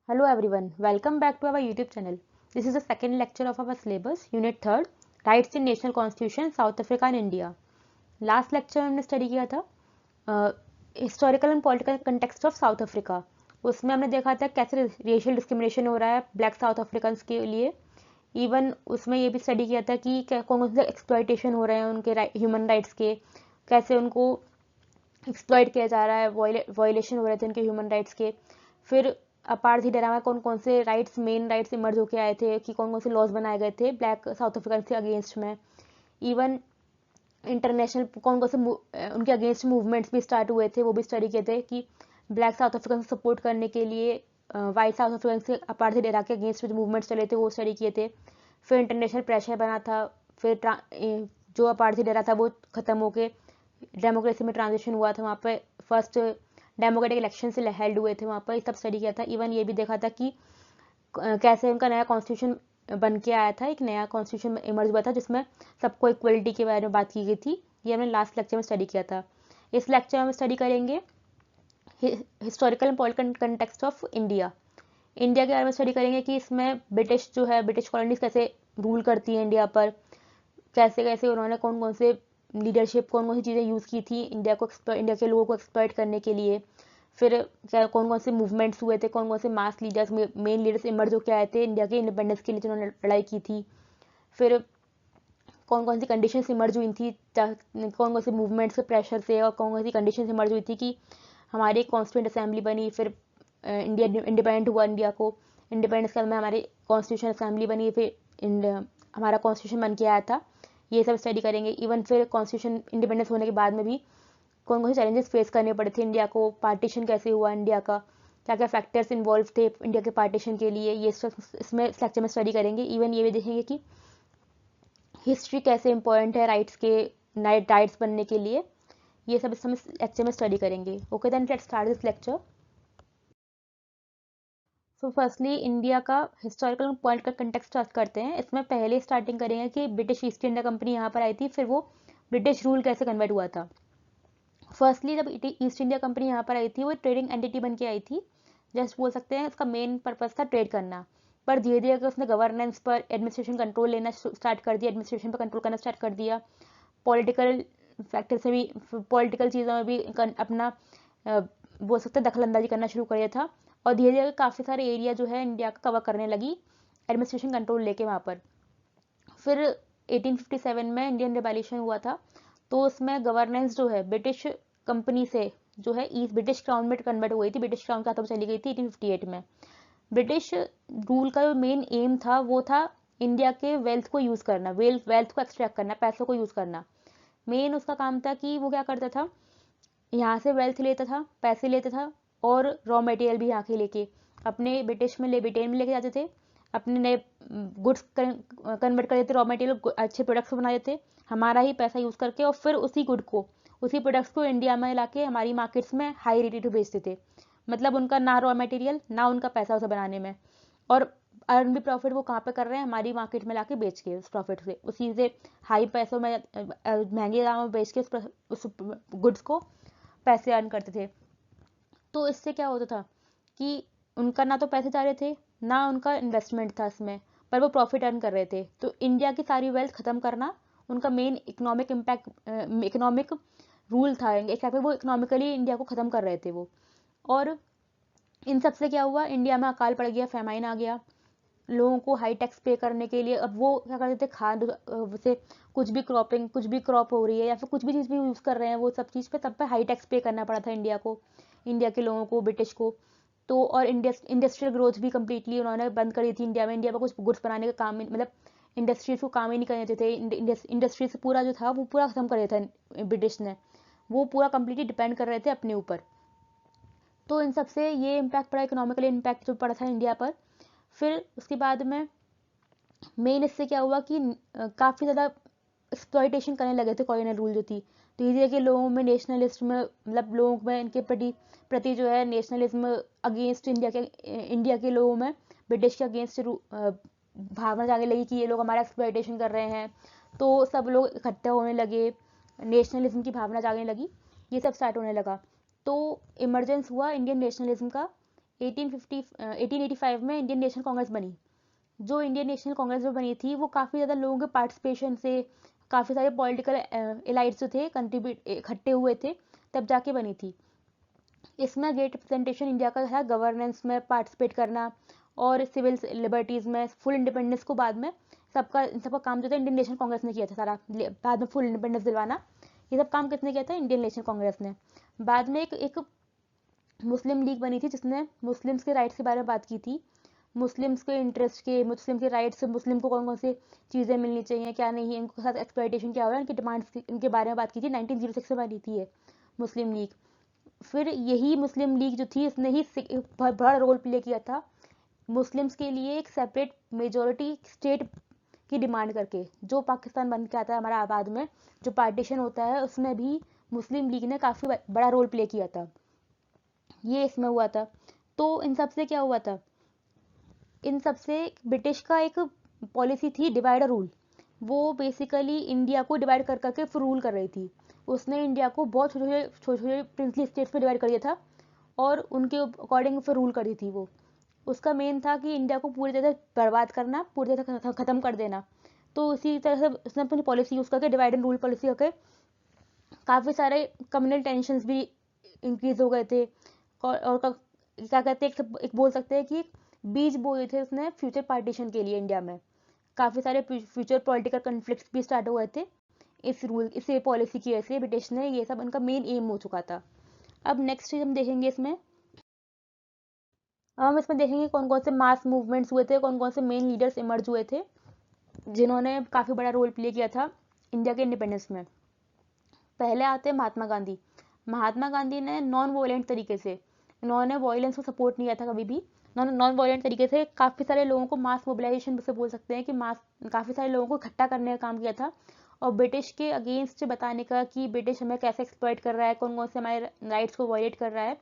Hello everyone, welcome back to our YouTube channel. This is the second lecture of our syllabus, Unit 3rd, Rights in National Constitution, South Africa and India. Last lecture में हमने study किया था historical and political context of south Africa. उसमें हमने देखा था कैसे racial discrimination हो रहा है ब्लैक साउथ अफ्रीकन्स के लिए. इवन उसमें ये भी स्टडी किया था कि कौन कौन से एक्सप्लॉयटेशन हो रहे हैं उनके ह्यूमन राइट्स के, कैसे उनको एक्सप्लॉयट किया जा रहा है, वायलेशन हो रहे थे उनके ह्यूमन राइट्स के. फिर अपार्थी डेरा में कौन कौन से राइट्स, मेन राइट्स इमर्ज होके आए थे, कि कौन कौन से लॉज बनाए गए थे ब्लैक साउथ अफ्रीकन के अगेंस्ट में. इवन इंटरनेशनल कौन कौन से उनके अगेंस्ट मूवमेंट्स भी स्टार्ट हुए थे, वो भी स्टडी किए थे कि ब्लैक साउथ अफ्रीकन को सपोर्ट करने के लिए वाइट साउथ अफ्रीकन से अपार्थी डेरा के अगेंस्ट जो मूवमेंट्स चले थे वो स्टडी किए थे. फिर इंटरनेशनल प्रेशर बना था. फिर जो अपार्थी डेरा था वो ख़त्म होके डेमोक्रेसी में ट्रांजिशन हुआ था. वहाँ पे फर्स्ट डेमोक्रेटिक इलेक्शन से हेल्ड हुए थे, वहाँ पर सब स्टडी किया था. इवन ये भी देखा था कि कैसे उनका नया कॉन्स्टिट्यूशन बन के आया था, एक नया कॉन्स्टिट्यूशन इमर्ज हुआ था जिसमें सबको इक्वलिटी के बारे में बात की गई थी. ये हमने लास्ट लेक्चर में स्टडी किया था. इस लेक्चर में हम स्टडी करेंगे historical and political context of India. India के बारे में स्टडी करेंगे कि इसमें ब्रिटिश जो है, ब्रिटिश कॉलोनीज कैसे रूल करती है इंडिया पर, कैसे कैसे उन्होंने कौन कौन से लीडरशिप, कौन कौन सी चीज़ें यूज़ की थी इंडिया के लोगों को एक्सप्लॉइट करने के लिए. फिर कौन कौन से मूवमेंट्स हुए थे, कौन कौन से मास लीडर्स, मेन लीडर्स इमर्ज होकर आए थे इंडिया के इंडिपेंडेंस के लिए जिन्होंने लड़ाई की थी. फिर कौन कौन सी कंडीशंस इमर्ज हुई थी, कौन कौन से मूवमेंट्स के प्रेशर से, और कौन कौन सी कंडीशंस इमर्ज हुई थी कि हमारी एक कॉन्स्टिट्यूंट असेंबली बनी. फिर इंडिया इंडिपेंडेंट हुआ. इंडिया को इंडिपेंडेंस के में हमारी कॉन्स्टिट्यूशन असेंबली बनी. फिर हमारा कॉन्स्टिट्यूशन बन के आया था. ये सब स्टडी करेंगे. इवन फिर कॉन्स्टिट्यूशन इंडिपेंडेंस होने के बाद में भी कौन कौन से चैलेंजेस फेस करने पड़े थे इंडिया को, पार्टीशन कैसे हुआ इंडिया का, क्या क्या फैक्टर्स इन्वॉल्व थे इंडिया के पार्टीशन के लिए, ये सब इसमें इस लेक्चर में स्टडी करेंगे. इवन ये भी देखेंगे कि हिस्ट्री कैसे इंपॉर्टेंट है राइट्स के, राइट्स बनने के लिए. ये सब इस लेक्चर में स्टडी करेंगे. Okay then let's start this lecture. So firstly India का हिस्टोरिकल पॉलिटिकल कंटेक्स्ट स्टार्ट करते हैं. इसमें पहले स्टार्टिंग करेंगे कि ब्रिटिश ईस्ट इंडिया कंपनी यहाँ पर आई थी, फिर वो ब्रिटिश रूल कैसे कन्वर्ट हुआ था. फर्स्टली जब ईस्ट इंडिया कंपनी यहाँ पर आई थी, वो ट्रेडिंग एंटिटी बन के आई थी. जस्ट बोल सकते हैं उसका मेन पर्पस था ट्रेड करना. पर धीरे धीरे उसने गवर्नेंस पर, एडमिनिस्ट्रेशन कंट्रोल लेना स्टार्ट कर दिया, एडमिनिस्ट्रेशन पर कंट्रोल करना स्टार्ट कर दिया. पॉलिटिकल फैक्टर से भी, पॉलिटिकल चीज़ों में भी अपना बोल सकते हैं दखल अंदाजी करना शुरू कर दिया था. और धीरे धीरे काफ़ी सारे एरिया जो है इंडिया का कवर करने लगी एडमिनिस्ट्रेशन कंट्रोल लेके वहाँ पर. फिर 1857 में इंडियन रिवॉल्यूशन हुआ था, तो उसमें गवर्नेंस जो है ब्रिटिश कंपनी से जो है ईस्ट ब्रिटिश क्राउन में कन्वर्ट हो गई थी, ब्रिटिश क्राउन के हाथों में चली गई थी 1858 में. ब्रिटिश रूल का जो मेन एम था वो था इंडिया के वेल्थ को यूज़ करना, वेल्थ को एक्सट्रैक्ट करना, पैसों को यूज़ करना. मेन उसका काम था कि वो क्या करता था, यहाँ से वेल्थ लेता था, पैसे लेता था, और रॉ मटेरियल भी यहाँ के लेके अपने ब्रिटिश में ब्रिटेन में लेके जाते थे, अपने नए गुड्स कन्वर्ट कर देते, रॉ मटेरियल अच्छे प्रोडक्ट्स बना देते हमारा ही पैसा यूज़ करके, और फिर उसी गुड को, उसी प्रोडक्ट्स को इंडिया में लाके हमारी मार्केट्स में हाई रेट पे बेचते थे. मतलब उनका ना रॉ मटेरियल, ना उनका पैसा उसे बनाने में, और अर्न भी प्रॉफिट वो कहाँ पे कर रहे हैं, हमारी मार्केट में लाके बेच के उस प्रॉफिट से, उसी से हाई पैसों में महंगे दामों में बेच के उस गुड्स को पैसे अर्न करते थे. तो इससे क्या होता था कि उनका ना तो पैसे जा रहे थे, ना उनका इन्वेस्टमेंट था इसमें, पर वो प्रॉफिट अर्न कर रहे थे. तो इंडिया की सारी वेल्थ ख़त्म करना उनका main economic impact, economic rule था. एक टाइप वो इकोनॉमिकली इंडिया को ख़त्म कर रहे थे वो. और इन सब से क्या हुआ, इंडिया में अकाल पड़ गया, फैमाइन आ गया, लोगों को हाई टैक्स पे करने के लिए. अब वो क्या करते थे, खाद से कुछ भी क्रॉपिंग, कुछ भी क्रॉप हो रही है या फिर कुछ भी चीज़ भी यूज़ कर रहे हैं, वो सब चीज़ पे तब पे हाई टैक्स पे करना पड़ा था इंडिया को, इंडिया के लोगों को, ब्रिटिश को. तो और इंडस्ट्रियल ग्रोथ भी कम्प्लीटली उन्होंने बंद कर दी थी इंडिया में. इंडिया में कुछ गुड्स बनाने का काम, मतलब इंडस्ट्रीज को काम ही नहीं करने देते थे. इंडस्ट्री से पूरा जो था वो पूरा खत्म कर दिया था ब्रिटिश ने. वो पूरा कम्प्लीटली डिपेंड कर रहे थे अपने ऊपर. तो इन सबसे ये इम्पैक्ट पड़ा, इकोनॉमिकली इम्पैक्ट जो पड़ा था इंडिया पर. फिर उसके बाद में मेन इससे क्या हुआ कि काफ़ी ज़्यादा एक्सप्लॉइटेशन करने लगे थे कॉलोनियल रूल जो थी. धीरे धीरे के लोगों में नेशनलिज्म, मतलब लोगों में इनके प्रति जो है नेशनलिज्म अगेंस्ट इंडिया के लोगों में ब्रिटिश के अगेंस्ट भावना जाने लगी कि ये लोग हमारा एक्सप्लॉइटेशन कर रहे हैं. तो सब लोग इकट्ठे होने लगे, नेशनलिज्म की भावना जागने लगी, ये सब स्टार्ट होने लगा. तो इमरजेंस हुआ इंडियन नेशनलिज्म का 1885 में इंडियन नेशनल कांग्रेस बनी। जो इंडियन नेशनल कांग्रेस जो बनी थी वो काफ़ी ज़्यादा लोगों के पार्टिसिपेशन से, काफ़ी सारे पॉलिटिकल एलाइट्स जो थे कंट्रीब्यूट इकट्ठे हुए थे, तब जाके बनी थी। इसमें ग्रेट रिप्रेजेंटेशन इंडिया का था, गवर्नेंस में पार्टिसिपेट करना और सिविल लिबर्टीज़ में फुल इंडिपेंडेंस को बाद में सबका काम जो था इंडियन नेशनल कांग्रेस ने किया था सारा, बाद में फुल इंडिपेंडेंस दिलवाना, ये सब काम किसने किया था? इंडियन नेशनल कांग्रेस ने। बाद में एक मुस्लिम लीग बनी थी जिसने मुस्लिम्स के राइट्स के बारे में बात की थी, मुस्लिम्स के इंटरेस्ट के, मुस्लिम के राइट्स, मुस्लिम को कौन कौन से चीज़ें मिलनी चाहिए, क्या नहीं, इनके साथ एक्सप्लॉयटेशन क्या हो रहा है, इनकी डिमांड्स, इनके बारे में बात की थी। 1906 में बनी थी ये मुस्लिम लीग। फिर यही मुस्लिम लीग जो थी इसने ही बहुत बड़ा रोल प्ले किया था मुस्लिम्स के लिए एक सेपरेट मेजोरिटी स्टेट की डिमांड करके। जो पाकिस्तान बन के आता है हमारा आबाद में, जो पार्टीशन होता है, उसमें भी मुस्लिम लीग ने काफ़ी बड़ा रोल प्ले किया था। ये इसमें हुआ था। तो इन सब से क्या हुआ था? इन सब से ब्रिटिश का एक पॉलिसी थी डिवाइड रूल। वो बेसिकली इंडिया को डिवाइड कर करके फिर रूल कर रही थी। उसने इंडिया को बहुत छोटे छोटे प्रिंसली स्टेट्स में डिवाइड कर दिया था और उनके अकॉर्डिंग फिर रूल कर दी थी वो। उसका मेन था कि इंडिया को पूरी तरह बर्बाद करना, पूरी तरह ख़त्म कर देना। तो उसी तरह से उसने अपनी पॉलिसी यूज़ करके, डिवाइड एंड रूल पॉलिसी करके, काफ़ी सारे कम्युनल टेंशन्स भी इंक्रीज हो गए थे। और क्या कहते हैं, एक बोल सकते हैं कि बीज बोए थे उसने फ्यूचर पार्टीशन के लिए इंडिया में। काफ़ी सारे फ्यूचर पॉलिटिकल कन्फ्लिक्ट्स भी स्टार्ट हुए थे इस पॉलिसी की वजह से। ब्रिटिश ने ये सब उनका मेन एम हो चुका था। अब नेक्स्ट चीज हम देखेंगे इसमें, हम इसमें देखेंगे कौन कौन से मास मूवमेंट्स हुए थे, कौन कौन से मेन लीडर्स इमर्ज हुए थे जिन्होंने काफ़ी बड़ा रोल प्ले किया था इंडिया के इंडिपेंडेंस में। पहले आते हैं महात्मा गांधी। महात्मा गांधी ने नॉन वायलेंट तरीके से, उन्होंने वायलेंस को सपोर्ट नहीं किया था कभी भी, नॉन वायलेंट तरीके से काफ़ी सारे लोगों को मास मोबिलाइजेशन से बोल सकते हैं कि काफ़ी सारे लोगों को इकट्ठा करने का काम किया था और ब्रिटिश के अगेंस्ट बताने का कि ब्रिटिश हमें कैसे एक्सप्लॉइट कर रहा है, कौन कौन से हमारे राइट्स को वायलेट कर रहा है,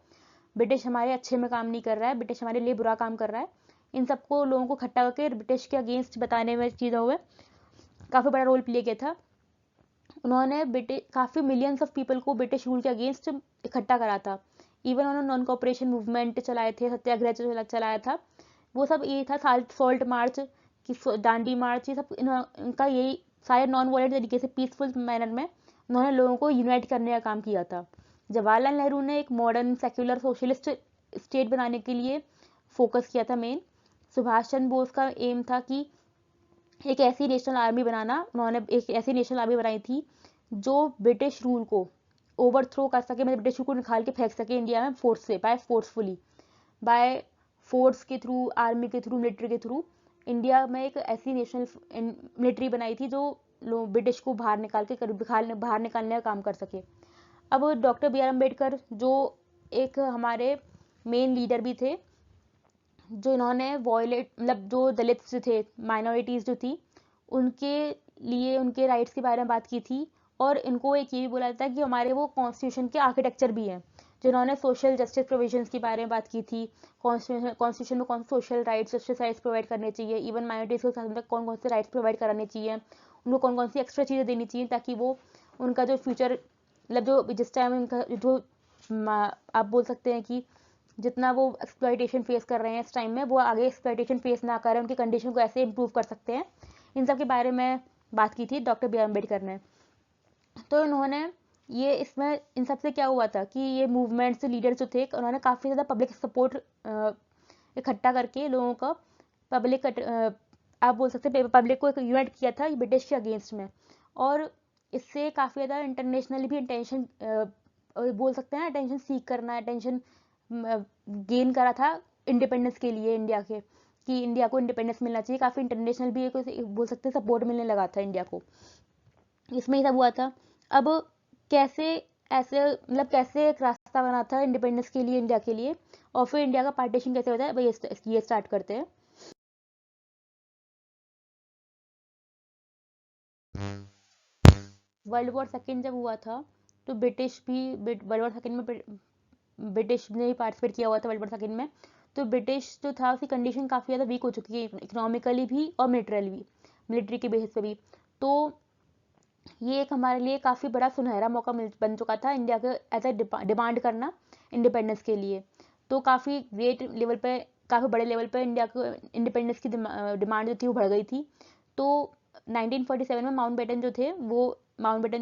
ब्रिटिश हमारे अच्छे में काम नहीं कर रहा है, ब्रिटिश हमारे लिए बुरा काम कर रहा है। इन सबको लोगों को इकट्ठा करके ब्रिटिश के अगेंस्ट बताने में चीज़ों में काफ़ी बड़ा रोल प्ले किया था। उन्होंने काफ़ी मिलियंस ऑफ पीपल को ब्रिटिश रूल के अगेंस्ट इकट्ठा करा था। इवन उन्होंने नॉन कॉपरेशन मूवमेंट चलाए थे, सत्याग्रह चलाया था। वो सब ये था, सॉल्ट मार्च की, दांडी मार्च, ये सब इनका यही सारे नॉन वायलेंट तरीके से पीसफुल मैनर में उन्होंने लोगों को यूनाइट करने का काम किया था। जवाहरलाल नेहरू ने एक मॉडर्न सेक्युलर सोशलिस्ट स्टेट बनाने के लिए फोकस किया था मेन। सुभाष चंद्र बोस का एम था कि एक ऐसी नेशनल आर्मी बनाना। उन्होंने एक ऐसी नेशनल आर्मी बनाई थी जो ब्रिटिश रूल को ओवरथ्रो कर सके, मतलब ब्रिटिश रूल को निकाल के फेंक सके इंडिया में फोर्स से, बाय फोर्स के थ्रू, आर्मी के थ्रू, मिलिट्री के थ्रू। इंडिया में एक ऐसी नेशनल मिलिट्री बनाई थी जो ब्रिटिश को बाहर निकालने का काम कर सके। अब डॉक्टर बी आर अम्बेडकर जो एक हमारे मेन लीडर भी थे, जो इन्होंने वॉयलेट, मतलब जो दलित जो थे, माइनॉरिटीज़ जो थी, उनके लिए उनके राइट्स के बारे में बात की थी। और इनको एक ये भी बोला जाता है कि हमारे वो कॉन्स्टिट्यूशन के आर्किटेक्चर भी हैं, जिन्होंने सोशल जस्टिस प्रोविजंस के बारे में बात की थी। कॉन्स्टिट्यूशन में कौन social rights, justice rights provide करने चाहिए, इवन माइनॉरिटीज़ के साथ कौन कौन से राइट्स प्रोवाइड कराने चाहिए, उनको कौन कौन सी एक्स्ट्रा चीज़ें देनी चाहिए ताकि वो उनका जो फ्यूचर, मतलब जो जिस टाइम उनका जो आप बोल सकते हैं कि जितना वो एक्सप्लॉइटेशन फेस कर रहे हैं इस टाइम में, वो आगे एक्सप्लॉइटेशन फेस ना करें, उनकी कंडीशन को ऐसे इंप्रूव कर सकते हैं। इन सब के बारे में बात की थी डॉक्टर बी आर अम्बेडकर ने। तो इन्होंने ये, इसमें इन सब से क्या हुआ था कि ये मूवमेंट्स लीडर जो थे, उन्होंने काफ़ी ज़्यादा पब्लिक सपोर्ट इकट्ठा करके लोगों का पब्लिक, आप बोल सकते हैं पब्लिक को यूनाइट किया था ब्रिटिश के अगेंस्ट में। और इससे काफ़ी ज़्यादा इंटरनेशनली भी अटेंशन, बोल सकते हैं अटेंशन सीख करना, अटेंशन गेन करा था इंडिपेंडेंस के लिए इंडिया के, कि इंडिया को इंडिपेंडेंस मिलना चाहिए। काफ़ी इंटरनेशनल भी बोल सकते हैं सपोर्ट मिलने लगा था इंडिया को, इसमें ही सब हुआ था। अब कैसे ऐसे, मतलब कैसे एक रास्ता बना था इंडिपेंडेंस के लिए इंडिया के लिए, और फिर इंडिया का पार्टीशन कैसे होता है, भाई ये स्टार्ट करते हैं। वर्ल्ड वॉर सेकेंड जब हुआ था तो ब्रिटिश भी, वर्ल्ड वॉर सेकेंड में ब्रिटिश ने भी पार्टिसिपेट किया हुआ था वर्ल्ड वॉर सेकेंड में। तो ब्रिटिश जो था उसकी कंडीशन काफ़ी ज़्यादा वीक हो चुकी है, इकोनॉमिकली भी और मिलिट्रली भी, मिलिट्री के बेसिस पे भी। तो ये एक हमारे लिए काफ़ी बड़ा सुनहरा मौका बन चुका था इंडिया के एज ए डिमांड करना इंडिपेंडेंस के लिए। तो काफ़ी ग्रेट लेवल पे, काफ़ी बड़े लेवल पे इंडिया को इंडिपेंडेंस की डिमांड जो थी वो बढ़ गई थी। तो 1947 में माउंट बेटन जो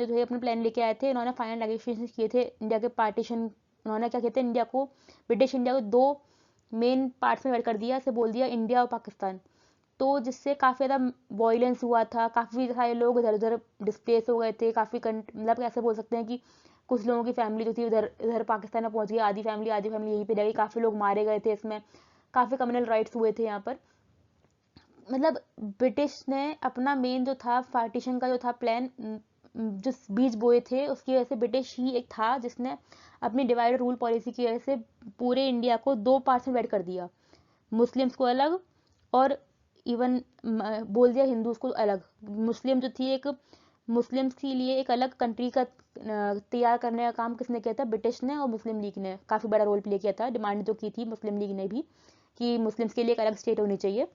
थे अपने प्लान लेके आए थे। इन्होंने फाइनल नेगोशिएशन किए थे इंडिया के पार्टीशन। उन्होंने क्या कहते हैं, इंडिया को, ब्रिटिश इंडिया को दो मेन पार्ट्स में डिवाइड कर दिया, ऐसे बोल दिया, इंडिया और पाकिस्तान। तो जिससे काफ़ी ज़्यादा वॉयलेंस हुआ था, काफ़ी सारे लोग इधर उधर डिस्प्लेस हो गए थे, काफ़ी मतलब कैसे बोल सकते हैं कि कुछ लोगों की फैमिली जो थी उधर इधर पाकिस्तान में पहुंच गई, आधी फैमिली यहीं पे रह गई, काफ़ी लोग मारे गए थे इसमें, काफ़ी कम्युनल राइट्स हुए थे यहाँ पर। मतलब ब्रिटिश ने अपना मेन जो था पार्टीशन का जो था प्लान, जो बीज बोए थे, उसकी वजह से ब्रिटिश ही एक था जिसने अपनी डिवाइड रूल पॉलिसी की वजह से पूरे इंडिया को दो पार्ट्स में डिवाइड कर दिया, मुस्लिम्स को अलग और इवन बोल दिया हिंदूज को अलग। मुस्लिम जो थी एक, मुस्लिम्स के लिए एक अलग कंट्री का तैयार करने का काम किसने किया था, ब्रिटिश ने, और मुस्लिम लीग ने काफ़ी बड़ा रोल प्ले किया था। डिमांड जो की थी मुस्लिम लीग ने भी कि मुस्लिम्स के लिए एक अलग स्टेट होनी चाहिए।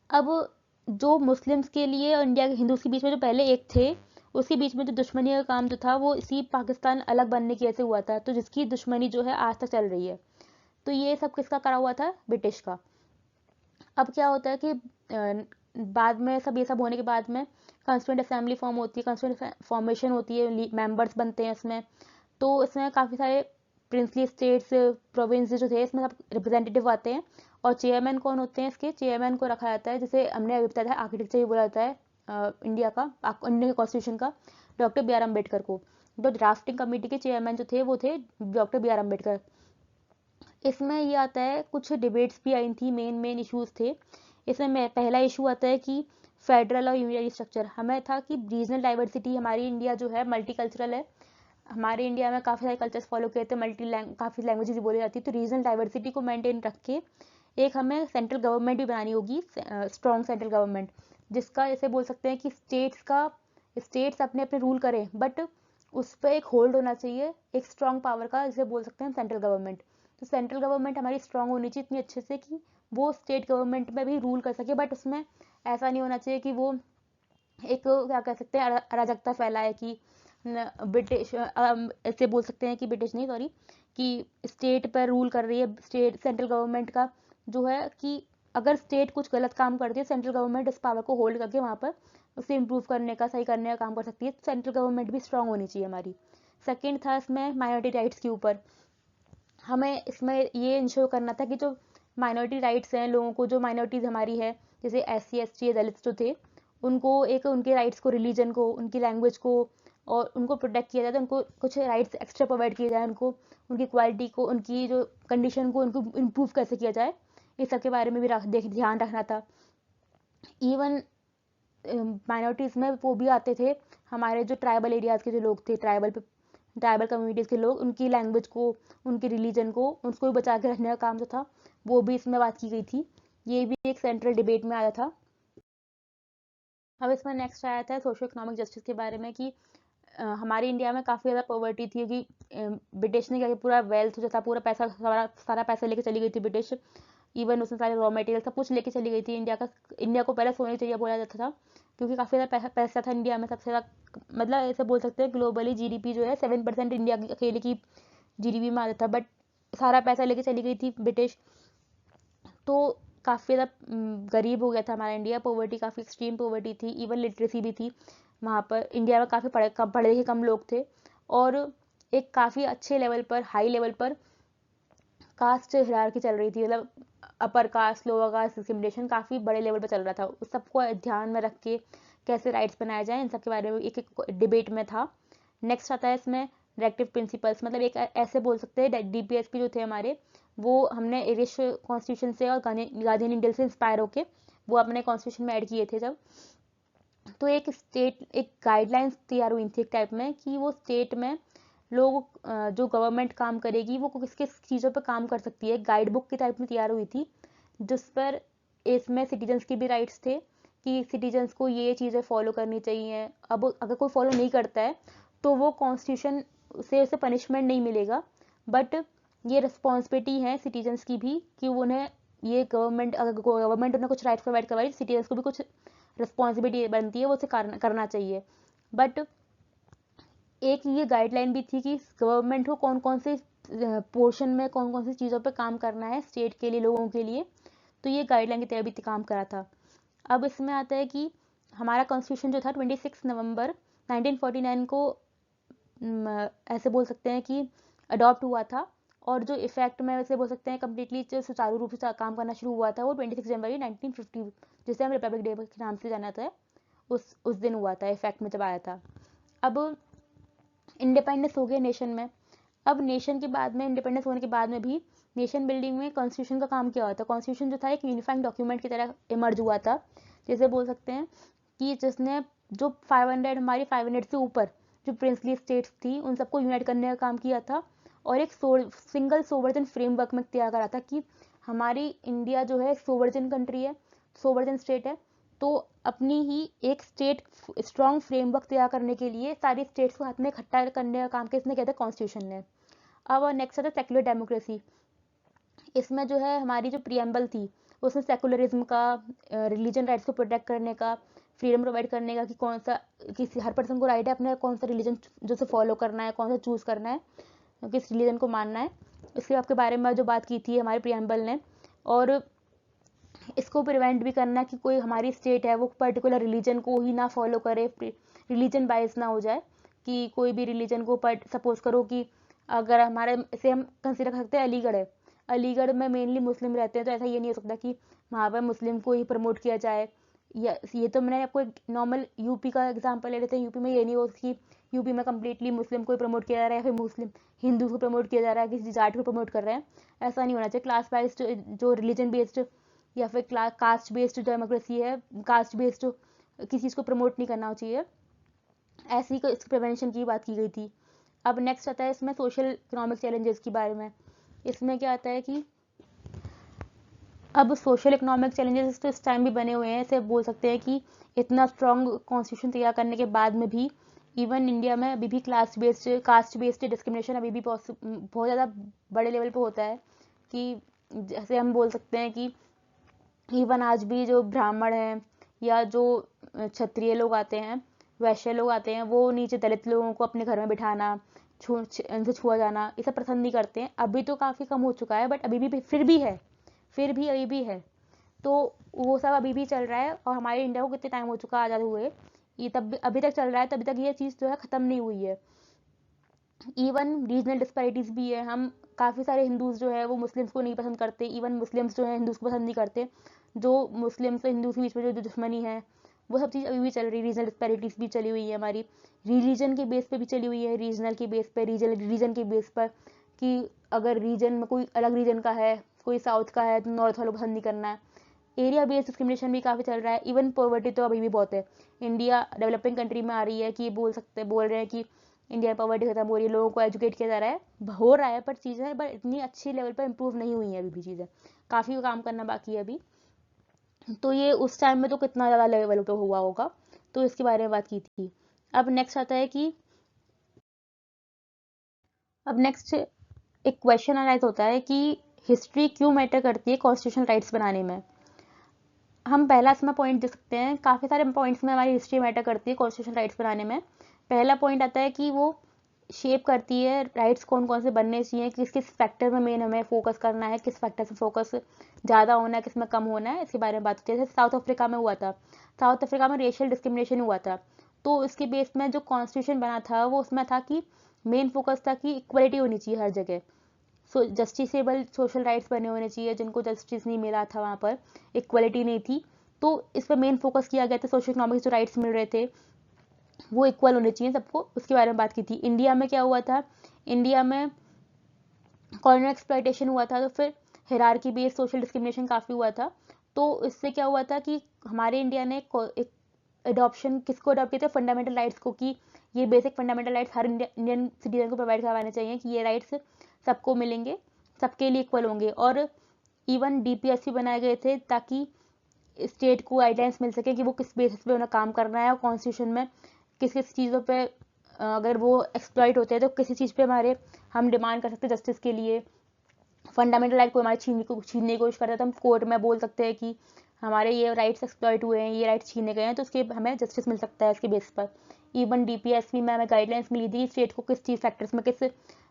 अब जो मुस्लिम्स के लिए और इंडिया के हिंदूज के बीच में जो पहले एक थे, उसके बीच में जो दुश्मनी का काम जो था वो इसी पाकिस्तान अलग बनने की वजह से हुआ था, तो जिसकी दुश्मनी जो है आज तक चल रही है। तो ये सब किसका करा हुआ था, ब्रिटिश का। अब क्या होता है कि बाद में सब ये सब होने के बाद में कॉन्स्टिट्यूंट असेंबली फॉर्म होती है, कॉन्स्टिट्यूंट फॉर्मेशन होती है, मेंबर्स बनते हैं इसमें। तो इसमें काफ़ी सारे प्रिंसली स्टेट्स, प्रोविंस जो थे, इसमें सब रिप्रेजेंटेटिव आते हैं। और चेयरमैन कौन होते हैं, इसके चेयरमैन को रखा जाता है, जैसे हमने अभी बताया था आर्किटेक्चर ही बोला जाता है इंडिया का, इंडियन कॉन्स्टिट्यूशन का, डॉक्टर बी आर अम्बेडकर को। तो ड्राफ्टिंग कमेटी के चेयरमैन जो थे वो थे डॉक्टर बी आर अम्बेडकर। इसमें ये आता है, कुछ डिबेट्स भी आई थी, मेन इश्यूज थे इसमें। पहला इशू आता है कि फेडरल और यूनियन स्ट्रक्चर। हमें था कि रीजनल डाइवर्सिटी, हमारी इंडिया जो है मल्टीकल्चरल है, हमारे इंडिया में काफ़ी सारे कल्चर्स फॉलो किए थे, काफ़ी लैंग्वेजेस बोली जाती है, तो रीजनल डाइवर्सिटी को मेंटेन रख के एक हमें सेंट्रल गवर्नमेंट भी बनानी होगी, स्ट्रॉन्ग सेंट्रल गवर्नमेंट, जिसका ऐसे बोल सकते हैं कि स्टेट्स अपने अपने रूल करें, बट उस पर एक होल्ड होना चाहिए एक स्ट्रॉन्ग पावर का, जिसे बोल सकते हैं सेंट्रल गवर्नमेंट। तो सेंट्रल गवर्नमेंट हमारी स्ट्रॉन्ग होनी चाहिए इतनी अच्छे से कि वो स्टेट गवर्नमेंट में भी रूल कर सके, बट उसमें ऐसा नहीं होना चाहिए कि वो एक क्या कह सकते हैं अराजकता फैलाए, कि ब्रिटिश ऐसे बोल सकते हैं कि ब्रिटिश नहीं, सॉरी, कि स्टेट पर रूल कर रही है, स्टेट सेंट्रल गवर्नमेंट का जो है कि अगर स्टेट कुछ गलत काम करती है, सेंट्रल गवर्नमेंट उस पावर को होल्ड करके वहाँ पर उसे इम्प्रूव करने का, सही करने का काम कर सकती है। सेंट्रल गवर्नमेंट भी स्ट्रांग होनी चाहिए हमारी। सेकेंड था इसमें माइनॉरिटी राइट्स के ऊपर, हमें इसमें ये इंश्योर करना था कि जो माइनॉरिटी राइट्स हैं, लोगों को, जो माइनॉरिटीज़ हमारी है, जैसे SC ST दलित जो थे, उनको एक उनके राइट्स को, रिलीजन को, उनकी लैंग्वेज को, और उनको प्रोटेक्ट किया जाए, तो उनको कुछ राइट्स एक्स्ट्रा प्रोवाइड किए जाए, उनको उनकी क्वालिटी को, उनकी जो कंडीशन को, उनको इम्प्रूव कैसे किया जाए, इस सब के बारे में भी ध्यान रखना था। इवन माइनॉरिटीज़ में वो भी आते थे, हमारे जो ट्राइबल एरियाज़ के जो लोग थे, ट्राइबल कम्युनिटीज़ के लोग, उनकी लैंग्वेज को, उनके रिलीजन को, उसको भी बचा के रखने का काम जो था वो भी इसमें बात की गई थी। ये भी एक सेंट्रल डिबेट में आया था। अब इसमें नेक्स्ट आया था सोशो इकोनॉमिक जस्टिस के बारे में, कि हमारे इंडिया में काफ़ी ज़्यादा पॉवर्टी थी, क्योंकि ब्रिटिश ने क्या किया, पूरा वेल्थ जो था, पूरा पैसा, सारा पैसा लेके चली गई थी ब्रिटिश। इवन उसमें सारे रॉ मटेरियल सब कुछ लेके चली गई थी। इंडिया को पहले सोने चाहिए बोला जाता था, क्योंकि काफ़ी ज़्यादा पैसा था इंडिया में, सबसे ज़्यादा, मतलब ऐसे बोल सकते हैं ग्लोबली GDP जो है 7% इंडिया की अकेले की GDP में आता था, बट सारा पैसा लेके चली गई थी ब्रिटिश। तो काफ़ी ज़्यादा गरीब हो गया था हमारा इंडिया, पॉवर्टी, काफ़ी एक्सट्रीम पॉवर्टी थी, इवन लिटरेसी भी थी वहाँ पर। इंडिया में काफ़ी पढ़े लिखे कम लोग थे, और एक काफ़ी अच्छे लेवल पर, हाई लेवल पर कास्ट हिरार्की चल रही थी, मतलब upper caste, lower caste discrimination काफ़ी बड़े लेवल पर चल रहा था। उस सबको ध्यान में रख के कैसे राइट्स बनाए जाए, इन सब के बारे में एक डिबेट में था। नेक्स्ट आता है इसमें डायरेक्टिव प्रिंसिपल्स, मतलब एक ऐसे बोल सकते हैं DPSP जो थे हमारे, वो हमने इंग्लिश कॉन्स्टिट्यूशन से और गांधी इंडियन से इंस्पायर होके वो अपने कॉन्स्टिट्यूशन में ऐड किए थे जब। तो एक गाइडलाइंस तैयार हुई थी एक टाइप में, कि वो स्टेट में लोग, जो गवर्नमेंट काम करेगी वो किस किस चीज़ों पर काम कर सकती है, गाइड बुक की टाइप में तैयार हुई थी, जिस पर इसमें सिटीजन्स की भी राइट्स थे, कि सिटीजन्स को ये चीज़ें फॉलो करनी चाहिए। अब अगर कोई फॉलो नहीं करता है तो वो कॉन्स्टिट्यूशन से उसे पनिशमेंट नहीं मिलेगा, बट ये रिस्पॉन्सिबिलिटी है सिटीजन्स की भी, कि उन्हें ये अगर गवर्नमेंट उन्हें कुछ राइट्स प्रोवाइड करवाई, सिटीजन्स को भी कुछ रिस्पॉन्सिबिलिटी बनती है, वो उसे करना चाहिए। बट एक ये गाइडलाइन भी थी कि गवर्नमेंट को कौन कौन से पोर्शन में कौन कौन सी चीज़ों पे काम करना है स्टेट के लिए, लोगों के लिए, तो ये गाइडलाइन की तरह भी काम करा था। अब इसमें आता है कि हमारा कॉन्स्टिट्यूशन जो था 26 नवंबर 1949 को ऐसे बोल सकते हैं कि अडॉप्ट हुआ था, और जो इफेक्ट में वैसे बोल सकते हैं कम्प्लीटली जो सुचारू रूप से काम करना शुरू हुआ था वो 26 जनवरी 1950, जिसे हम रिपब्लिक डे के नाम से जाना जाता है, उस दिन हुआ था, इफेक्ट में जब आया था। अब इंडिपेंडेंस हो गया नेशन में। अब नेशन के बाद में, इंडिपेंडेंस होने के बाद में भी नेशन बिल्डिंग में कॉन्स्टिट्यूशन का काम क्या होता है। कॉन्स्टिट्यूशन जो था एक यूनिफाइंग डॉक्यूमेंट की तरह इमर्ज हुआ था, जैसे बोल सकते हैं कि जिसने जो 500 हमारी 500 से ऊपर जो प्रिंसली स्टेट्स थी उन सबको यूनाइट करने का काम किया था, और एक सिंगल सोवर्जन फ्रेमवर्क में तैयार करा था कि हमारी इंडिया जो है सोवर्जन कंट्री है, सोवर्जन स्टेट है, तो अपनी ही एक स्टेट स्ट्रॉन्ग फ्रेमवर्क तैयार करने के लिए सारी स्टेट्स को हाथ में इकट्ठा करने का काम किसने किया था, कॉन्स्टिट्यूशन ने। अब नेक्स्ट आता है सेक्युलर डेमोक्रेसी। इसमें जो है हमारी जो प्रियम्बल थी उसमें सेकुलरिज्म का, रिलीजन राइट्स को प्रोटेक्ट करने का, फ्रीडम प्रोवाइड करने का कि कौन सा, किसी हर पर्सन को राइट है अपने कौन सा रिलीजन जो से फॉलो करना है, कौन सा चूज करना है, किस रिलीजन को मानना है, इसके आपके बारे में जो बात की थी हमारे प्रियम्बल ने। और इसको प्रिवेंट भी करना कि कोई हमारी स्टेट है वो पर्टिकुलर रिलीजन को ही ना फॉलो करे, रिलीजन बाइस ना हो जाए, कि कोई भी रिलीजन को सपोज करो कि अगर हमारे इसे हम कंसिडर कर सकते हैं अलीगढ़ है, अलीगढ़ में मेनली मुस्लिम रहते हैं, तो ऐसा ये नहीं हो सकता कि वहाँ पर मुस्लिम को ही प्रमोट किया जाए। या ये तो मैंने आपको नॉर्मल यूपी का एग्जांपल ले लेते हैं, यूपी में ये नहीं हो कि यूपी में कम्प्लीटली मुस्लिम को ही प्रमोट किया जा रहा है या फिर मुस्लिम हिंदू को प्रमोट किया जा रहा है, किसी जाट को प्रमोट कर रहे हैं, ऐसा नहीं होना चाहिए। क्लास वाइज जो रिलीजन बेस्ड या फिर कास्ट बेस्ड डेमोक्रेसी है, कास्ट बेस्ड किसी चीज़ को प्रमोट नहीं करना चाहिए, ऐसी को इस प्रिवेंशन की बात की गई थी। अब नेक्स्ट आता है इसमें सोशल इकोनॉमिक चैलेंजेस के बारे में। इसमें क्या आता है कि अब सोशल इकोनॉमिक चैलेंजेस तो इस टाइम भी बने हुए हैं, ऐसे बोल सकते हैं कि इतना स्ट्रॉन्ग कॉन्स्टिट्यूशन तैयार करने के बाद में भी इवन इंडिया में अभी भी कास्ट बेस्ड डिस्क्रिमिनेशन अभी भी बहुत ज़्यादा बड़े लेवल पे होता है, कि जैसे हम बोल सकते हैं कि इवन आज भी जो ब्राह्मण हैं या जो क्षत्रिय लोग आते हैं, वैश्य लोग आते हैं, वो नीचे दलित लोगों को अपने घर में बिठाना, उनसे छुआ जाना, ये सब पसंद नहीं करते हैं। अभी तो काफ़ी कम हो चुका है, बट अभी भी फिर भी अभी भी है, तो वो सब अभी भी चल रहा है। और हमारे इंडिया को कितने टाइम हो चुका आज़ाद हुए, ये तब अभी तक चल रहा है, तभी तक ये चीज़ जो है ख़त्म नहीं हुई है। इवन रीजनल डिस्पैरिटीज भी है, हम काफ़ी सारे हिंदूज जो है वो मुस्लिम्स को नहीं पसंद करते, इवन मुस्लिम्स जो है हिंदूज को पसंद नहीं करते, जो मुस्लिम्स और हिंदूज के बीच में जो दुश्मनी है वो सब चीज़ अभी भी चल रही है। रीजनल डिस्पैरिटीज भी चली हुई है, हमारी रिलीजन के बेस पे भी चली हुई है, रीजनल के बेस पे, रीजन के बेस पर, कि अगर रीजन में कोई अलग रीजन का है, कोई साउथ का है, तो नॉर्थ वालों को पसंद नहीं करना है। एरिया बेस्ड डिस्क्रिमिनेशन भी काफ़ी चल रहा है। इवन पॉवर्टी तो अभी भी बहुत है, इंडिया डेवलपिंग कंट्री में आ रही है कि बोल रहे हैं कि इंडिया पॉवर्टी खत्म हो रही है, लोगों को एजुकेट किया जा रहा है, हो रहा है, पर चीज़ें बट इतनी अच्छी लेवल पर इंप्रूव नहीं हुई हैं अभी भी, चीज़ें काफ़ी काम करना बाकी है अभी। तो ये उस टाइम में तो कितना ज़्यादा लेवल पे हुआ होगा, तो इसके बारे में बात की थी। अब नेक्स्ट आता है कि अब नेक्स्ट एक क्वेश्चन अराइज होता है कि हिस्ट्री क्यों मैटर करती है कॉन्स्टिट्यूशनल राइट्स बनाने में। हम पहला इसमें पॉइंट देख सकते हैं, काफ़ी सारे पॉइंट्स में हमारी हिस्ट्री मैटर करती है कॉन्स्टिट्यूशन राइट्स बनाने में। पहला पॉइंट आता है कि वो शेप करती है राइट्स कौन कौन से बनने चाहिए, किस किस फैक्टर में मेन हमें फोकस करना है, किस फैक्टर से फोकस ज़्यादा होना है, किस में कम होना है, इसके बारे में बात होती है। जैसे साउथ अफ्रीका में हुआ था, साउथ अफ्रीका में रेशियल डिस्क्रिमिनेशन हुआ था, तो इसके बेस में जो कॉन्स्टिट्यूशन बना था वो उसमें था कि मेन फोकस था कि इक्वलिटी होनी चाहिए हर जगह, जस्टिसेबल सोशल राइट्स बने होने चाहिए, जिनको जस्टिस नहीं मिला था वहाँ पर, इक्वलिटी नहीं थी, तो इस पर मेन फोकस किया गया था। सोशल इकोनॉमिक जो राइट्स मिल रहे थे वो इक्वल होने चाहिए सबको, उसके बारे में बात की थी। इंडिया में क्या हुआ था, इंडिया में कॉलोनियल एक्सप्लॉयटेशन हुआ था, तो फिर हायरार्की बेस्ड सोशल डिस्क्रिमिनेशन काफ़ी हुआ था। तो इससे क्या हुआ था कि हमारे इंडिया ने एक अडॉप्शन किसको अडॉप्ट किया था, फंडामेंटल राइट्स को, कि ये बेसिक फंडामेंटल राइट्स हर इंडियन सिटीजन को प्रोवाइड करवाने चाहिए, कि ये राइट्स सबको मिलेंगे, सबके लिए इक्वल होंगे। और इवन DPS भी बनाए गए थे ताकि स्टेट को गाइडलाइंस मिल सके कि वो किस बेसिस पे उन्हें काम करना है, और कॉन्स्टिट्यूशन में किस किस चीज़ों पे अगर वो एक्सप्लॉइट होते हैं तो किसी चीज़ पे हमारे हम डिमांड कर सकते हैं जस्टिस के लिए। फंडामेंटल राइट को हमारे छीनने की कोशिश करते हैं तो हम कोर्ट में बोल सकते हैं कि हमारे ये राइट्स एक्सप्लॉइट हुए हैं, ये राइट्स छीने गए हैं, तो उसके हमें जस्टिस मिल सकता है इसके बेस पर। इवन DPS में हमें गाइडलाइंस मिली थी स्टेट को किस चीज़ फैक्टर्स में, किस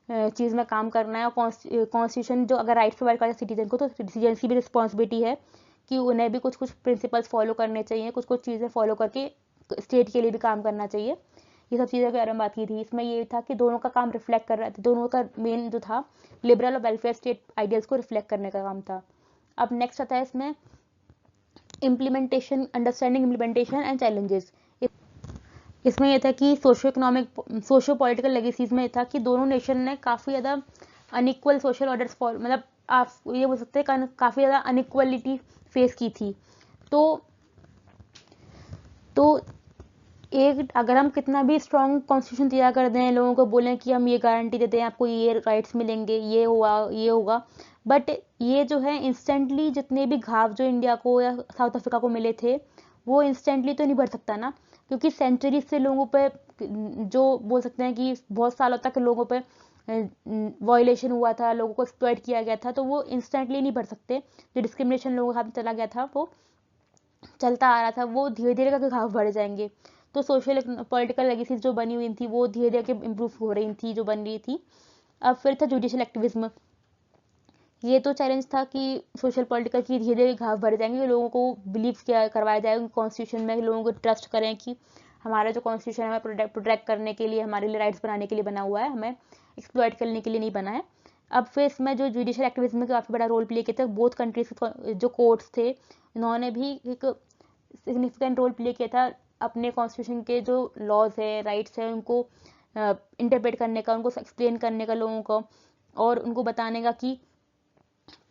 चीज़ में काम करना है। और कॉन्स्टिट्यूशन जो अगर राइट्स प्रोवाइड करता है सिटीजन को, तो सिटीजन्स की भी रिस्पॉन्सिबिलिटी है कि उन्हें भी कुछ कुछ प्रिंसिपल्स फॉलो करने चाहिए, कुछ कुछ चीज़ें फॉलो करके स्टेट के लिए भी काम करना चाहिए। ये सब चीज़ों के बारे में बात की थी। इसमें ये था कि दोनों का काम रिफ्लेक्ट कर रहा था, दोनों का मेन जो था लिबरल और वेलफेयर स्टेट आइडियल्स को रिफ्लेक्ट करने का काम था। अब नेक्स्ट आता है इसमें implementation, understanding implementation and challenges. इसमें यह था कि सोशो पॉलिटिकल लेगेसीज में था कि दोनों नेशन ने काफ़ी ज़्यादा अनइक्वल सोशल ऑर्डर्स मतलब आप ये बोल सकते हैं काफ़ी ज़्यादा अनइक्वलिटी फेस की थी। तो एक अगर हम कितना भी स्ट्रॉन्ग कॉन्स्टिट्यूशन तैयार कर दें, लोगों को बोलें कि हम ये गारंटी देते हैं आपको ये राइट्स मिलेंगे, ये होगा, बट ये जो है इंस्टेंटली जितने भी घाव जो इंडिया को या साउथ अफ्रीका को मिले थे वो इंस्टेंटली तो नहीं भर सकता ना, क्योंकि सेंचुरी से लोगों पे जो बोल सकते हैं कि बहुत सालों तक लोगों पे वायलेशन हुआ था, लोगों को एक्सप्लॉइट किया गया था, तो वो इंस्टेंटली नहीं भर सकते। जो डिस्क्रिमिनेशन लोगों के हाथ में चला गया था, वो चलता आ रहा था, वो धीरे धीरे करके घाव बढ़ जाएंगे। तो सोशल पॉलिटिकल लेगेसीज जो बनी हुई थी वो धीरे धीरे इम्प्रूव हो रही थी, जो बन रही थी। अब फिर था जुडिशियल एक्टिविज्म। ये तो चैलेंज था कि सोशल पॉलिटिकल की धीरे धीरे घाव बढ़ जाएंगे, लोगों को बिलीव किया करवाया जाएगा कॉन्स्टिट्यूशन में, लोगों को ट्रस्ट करें कि हमारा जो कॉन्स्टिट्यूशन है हमें प्रोटेक्ट करने के लिए, हमारे लिए राइट्स बनाने के लिए बना हुआ है, हमें एक्सप्लॉइट करने के लिए नहीं बना है। अब फिर इसमें जो जुडिशियल एक्टिविज्म में काफ़ी बड़ा रोल प्ले किया था, बोथ कंट्रीज जो कोर्ट्स थे इन्होंने भी एक सिग्निफिकेंट रोल प्ले किया था अपने कॉन्स्टिट्यूशन के जो लॉज है, राइट्स है, उनको इंटरप्रेट करने का, उनको एक्सप्लेन करने का लोगों को, और उनको बताने का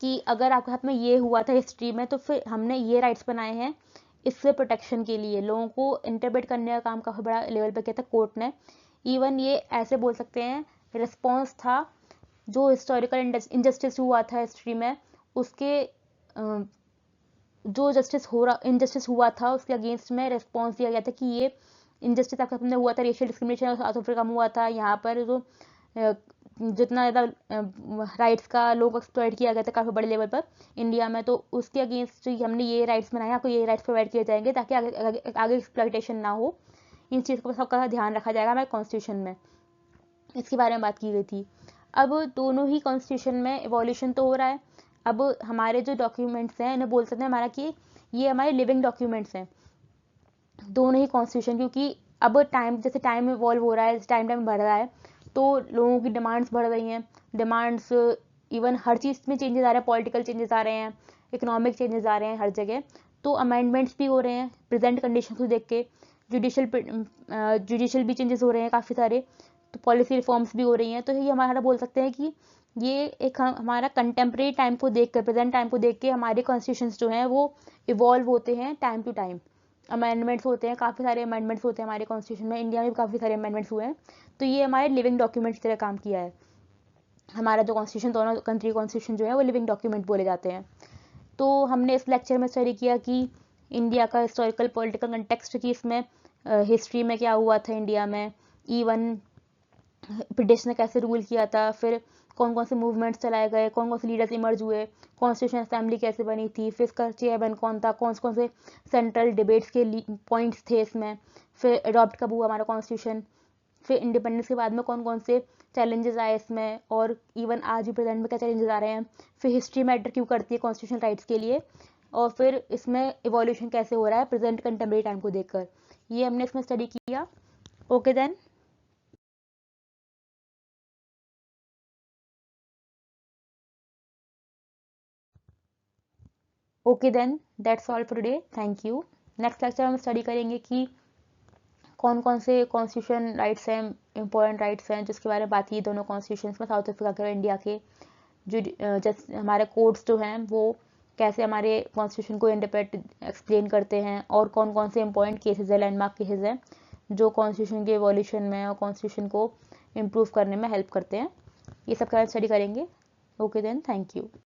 कि अगर आपके हाथ में ये हुआ था हिस्ट्री में तो फिर हमने ये राइट्स बनाए हैं इससे प्रोटेक्शन के लिए। लोगों को इंटरप्रेट करने का काम काफ़ी बड़ा लेवल पे किया था कोर्ट ने। इवन ये ऐसे बोल सकते हैं रिस्पॉन्स था जो हिस्टोरिकल इनजस्टिस हुआ था हिस्ट्री में, उसके जो इनजस्टिस हुआ था उसके अगेंस्ट में रिस्पॉन्स दिया गया था कि ये इनजस्टिस आपके सामने हुआ था, रेशियल डिस्क्रिमिनेशन साउथ अफ्रीका में हुआ था, यहाँ पर जो जितना ज़्यादा राइट्स का लोग एक्सप्लॉइट किया गया था काफ़ी बड़े लेवल पर इंडिया में, तो उसके अगेंस्ट हमने ये राइट्स बनाए, आपको ये राइट्स प्रोवाइड किए जाएंगे ताकि आगे एक्सप्लॉइटेशन ना हो। इन चीज़ को सबका ध्यान रखा जाएगा हमारे कॉन्स्टिट्यूशन में, इसके बारे में बात की गई थी। अब दोनों ही कॉन्स्टिट्यूशन में इवोल्यूशन तो हो रहा है। अब हमारे जो डॉक्यूमेंट्स हैं इन्हें बोल सकते हैं हमारा कि ये हमारे लिविंग डॉक्यूमेंट्स हैं दोनों ही कॉन्स्टिट्यूशन, क्योंकि अब जैसे टाइम इवॉल्व हो रहा है, टाइम बढ़ रहा है, तो लोगों की डिमांड्स बढ़ रही हैं, डिमांड्स इवन हर चीज़ में चेंजेस आ रहे हैं, पॉलिटिकल चेंजेस आ रहे हैं, इकोनॉमिक चेंजेस आ रहे हैं हर जगह, तो अमेंडमेंट्स भी हो रहे हैं प्रेजेंट कंडीशन को देख के, जुडिशियल भी चेंजेस हो रहे हैं काफ़ी सारे, तो पॉलिसी रिफॉर्म्स भी हो रही हैं। तो ये हमारा बोल सकते हैं कि ये एक हमारा कंटेम्प्रेरी टाइम को देख कर, प्रेजेंट टाइम को देख के हमारे कॉन्स्टिट्यूशंस जो हैं वो इवॉल्व होते हैं टाइम टू टाइम। अमेंडमेंट्स होते हैं, काफ़ी सारे अमेंडमेंट्स होते हैं हमारे कॉन्स्टिट्यूशन में, इंडिया में भी काफ़ी सारे अमेंडमेंट्स हुए हैं, तो ये हमारे लिविंग डॉक्यूमेंट्स की तरह काम किया है। हमारा जो कॉन्स्टिट्यूशन, दोनों कंट्री कॉन्स्टिट्यूशन जो है वो लिविंग डॉक्यूमेंट बोले जाते हैं। तो हमने इस लेक्चर में स्टडी किया कि इंडिया का हिस्टोरिकल पॉलिटिकल कंटेक्स्ट की इसमें हिस्ट्री में क्या हुआ था इंडिया में, इवन ब्रिटिश ने कैसे रूल किया था, फिर कौन कौन से मूवमेंट्स चलाए गए, कौन कौन से लीडर्स इमर्ज हुए, कॉन्स्टिट्यूशन असेंबली कैसे बनी थी, फिर इसका चेयरमैन कौन था, कौन कौन से सेंट्रल डिबेट्स के पॉइंट्स थे इसमें, फिर अडॉप्ट कब हुआ हमारा कॉन्स्टिट्यूशन, फिर इंडिपेंडेंस के बाद में कौन कौन से चैलेंजेस आए इसमें, और इवन आज भी प्रेजेंट में क्या चैलेंजेस आ रहे हैं, फिर हिस्ट्री मैटर क्यों करती है कॉन्स्टिट्यूशन राइट्स के लिए, और फिर इसमें इवोल्यूशन कैसे हो रहा है प्रेजेंट कंटेम्प्रेरी टाइम को देखकर, ये हमने इसमें स्टडी किया। Okay then, okay then that's all for today, thank you. Next lecture हम स्टडी करेंगे कि कौन कौन से कॉन्स्टिट्यूशन राइट्स हैं, इंपॉर्टेंट राइट्स हैं जिसके बारे में बात की दोनों कॉन्स्टिट्यूशन में, साउथ अफ्रीका के और इंडिया के, जो जैसे हमारे कोड्स जो हैं वो कैसे हमारे कॉन्स्टिट्यूशन को इंटरप्रेट एक्सप्लेन करते हैं, और कौन कौन से इंपॉर्टेंट केसेस है, लैंडमार्क केसेस हैं जो कॉन्स्टिट्यूशन के एवोल्यूशन में और कॉन्स्टिट्यूशन को इम्प्रूव करने में हेल्प करते हैं, ये सब का स्टडी करेंगे। Okay then, thank you.